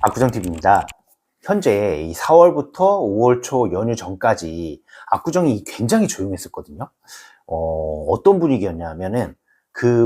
압구정TV입니다. 현재 이 4월부터 5월 초 연휴 전까지 압구정이 굉장히 조용했었거든요. 어떤 분위기였냐면은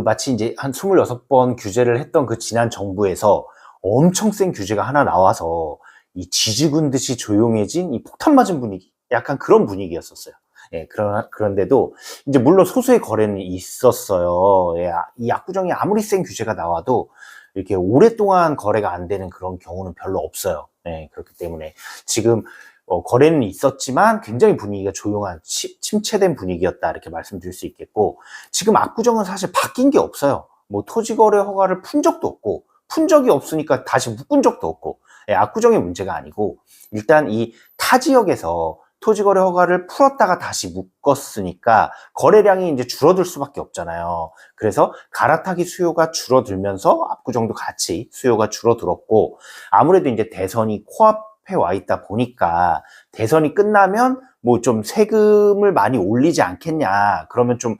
마치 이제 한 26번 규제를 했던 그 지난 정부에서 엄청 센 규제가 하나 나와서 이 쥐죽은 듯이 조용해진 이 폭탄 맞은 분위기, 약간 그런 분위기였었어요. 예, 그런데도 이제 물론 소수의 거래는 있었어요. 예, 이 압구정이 아무리 센 규제가 나와도 이렇게 오랫동안 거래가 안 되는 그런 경우는 별로 없어요. 네, 그렇기 때문에 지금 거래는 있었지만 굉장히 분위기가 조용한 침체된 분위기였다 이렇게 말씀드릴 수 있겠고, 지금 압구정은 사실 바뀐 게 없어요. 뭐 토지거래 허가를 푼 적도 없고, 푼 적이 없으니까 다시 묶은 적도 없고, 예, 압구정의 문제가 아니고 일단 이 타 지역에서 토지거래 허가를 풀었다가 다시 묶었으니까 거래량이 이제 줄어들 수밖에 없잖아요. 그래서 갈아타기 수요가 줄어들면서 압구정도 같이 수요가 줄어들었고, 아무래도 이제 대선이 코앞에 와 있다 보니까 대선이 끝나면 뭐 좀 세금을 많이 올리지 않겠냐, 그러면 좀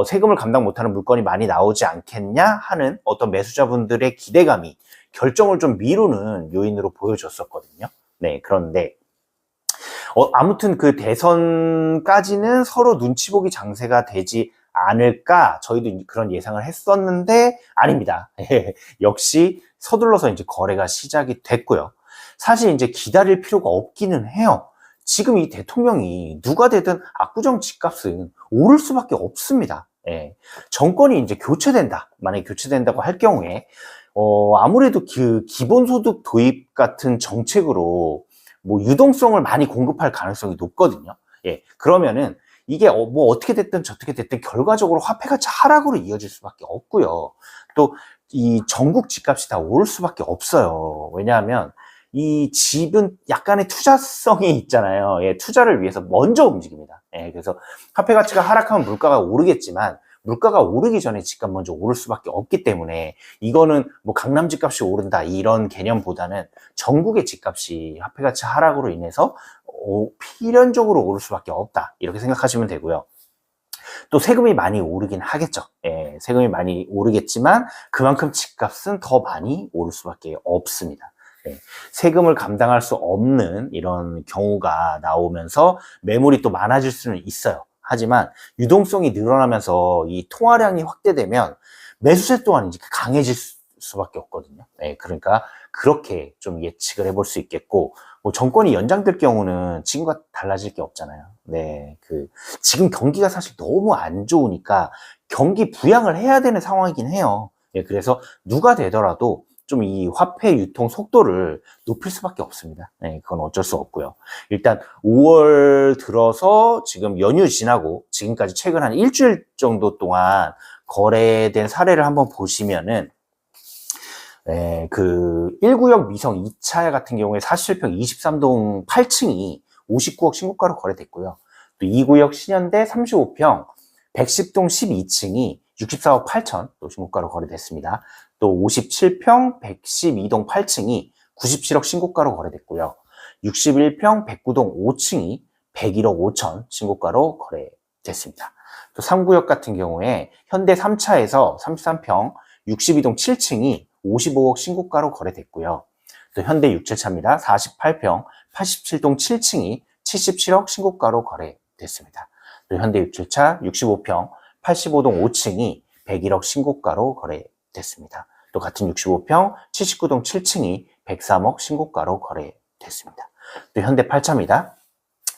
세금을 감당 못하는 물건이 많이 나오지 않겠냐 하는 어떤 매수자분들의 기대감이 결정을 좀 미루는 요인으로 보여졌었거든요. 네, 그런데 아무튼 그 대선까지는 서로 눈치 보기 장세가 되지 않을까, 저희도 그런 예상을 했었는데 아닙니다. 역시 서둘러서 이제 거래가 시작이 됐고요. 사실 이제 기다릴 필요가 없기는 해요. 지금 이 대통령이 누가 되든 압구정 집값은 오를 수밖에 없습니다. 예. 정권이 이제 교체된다, 만약에 교체된다고 할 경우에 아무래도 그 기본소득 도입 같은 정책으로 뭐 유동성을 많이 공급할 가능성이 높거든요. 예, 그러면은 이게 뭐 어떻게 됐든 저떻게 됐든 결과적으로 화폐가 하락으로 이어질 수밖에 없고요. 또 이 전국 집값이 다 오를 수밖에 없어요. 왜냐하면 이 집은 약간의 투자성이 있잖아요. 예, 투자를 위해서 먼저 움직입니다. 예, 그래서 화폐 가치가 하락하면 물가가 오르겠지만, 물가가 오르기 전에 집값 먼저 오를 수밖에 없기 때문에 이거는 뭐 강남 집값이 오른다 이런 개념보다는 전국의 집값이 화폐 가치 하락으로 인해서 필연적으로 오를 수밖에 없다 이렇게 생각하시면 되고요. 또 세금이 많이 오르긴 하겠죠. 예, 세금이 많이 오르겠지만 그만큼 집값은 더 많이 오를 수밖에 없습니다. 예, 세금을 감당할 수 없는 이런 경우가 나오면서 매물이 또 많아질 수는 있어요. 하지만 유동성이 늘어나면서 이 통화량이 확대되면 매수세 또한 이제 강해질 수밖에 없거든요. 네, 그러니까 그렇게 좀 예측을 해볼 수 있겠고, 뭐 정권이 연장될 경우는 지금과 달라질 게 없잖아요. 네, 지금 경기가 사실 너무 안 좋으니까 경기 부양을 해야 되는 상황이긴 해요. 네, 그래서 누가 되더라도 좀 이 화폐 유통 속도를 높일 수밖에 없습니다. 네, 그건 어쩔 수 없고요. 일단 5월 들어서 지금 연휴 지나고 지금까지 최근 한 일주일 정도 동안 거래된 사례를 한번 보시면은, 1구역 미성 2차 같은 경우에 47평 23동 8층이 59억 신고가로 거래됐고요. 또 2구역 신현대 35평 110동 12층이 64억 8천 또 신고가로 거래됐습니다. 또 57평 112동 8층이 97억 신고가로 거래됐고요. 61평 109동 5층이 101억 5천 신고가로 거래됐습니다. 또 3구역 같은 경우에 현대 3차에서 33평 62동 7층이 55억 신고가로 거래됐고요. 또 현대 6, 7차입니다. 48평 87동 7층이 77억 신고가로 거래됐습니다. 또 현대 6, 7차 65평 85동 5층이 101억 신고가로 거래됐습니다. 또 같은 65평 79동 7층이 103억 신고가로 거래됐습니다. 또 현대 8차입니다.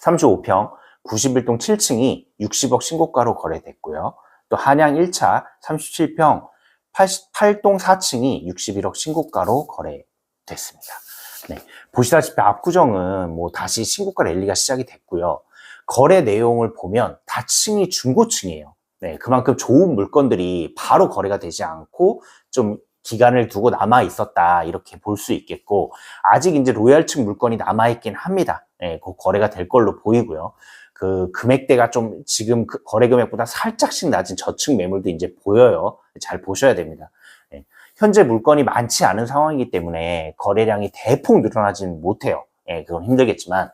35평 91동 7층이 60억 신고가로 거래됐고요. 또 한양 1차 37평 88동 4층이 61억 신고가로 거래됐습니다. 네, 보시다시피 압구정은 뭐 다시 신고가 랠리가 시작이 됐고요. 거래 내용을 보면 다층이 중고층이에요. 네, 그만큼 좋은 물건들이 바로 거래가 되지 않고 좀 기간을 두고 남아 있었다 이렇게 볼 수 있겠고, 아직 이제 로얄층 물건이 남아 있긴 합니다. 네, 그 거래가 될 걸로 보이고요. 그 금액대가 좀 지금 그 거래 금액보다 살짝씩 낮은 저층 매물도 이제 보여요. 잘 보셔야 됩니다. 네, 현재 물건이 많지 않은 상황이기 때문에 거래량이 대폭 늘어나지는 못해요. 네, 그건 힘들겠지만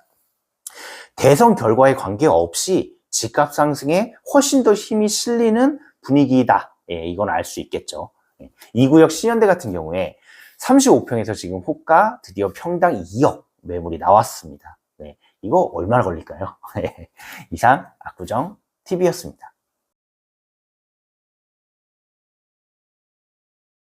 대선 결과에 관계없이 집값 상승에 훨씬 더 힘이 실리는 분위기다. 예, 이건 알 수 있겠죠. 예, 2구역 신현대 같은 경우에 35평에서 지금 호가 드디어 평당 2억 매물이 나왔습니다. 네, 이거 얼마나 걸릴까요? 이상 압구정 TV였습니다.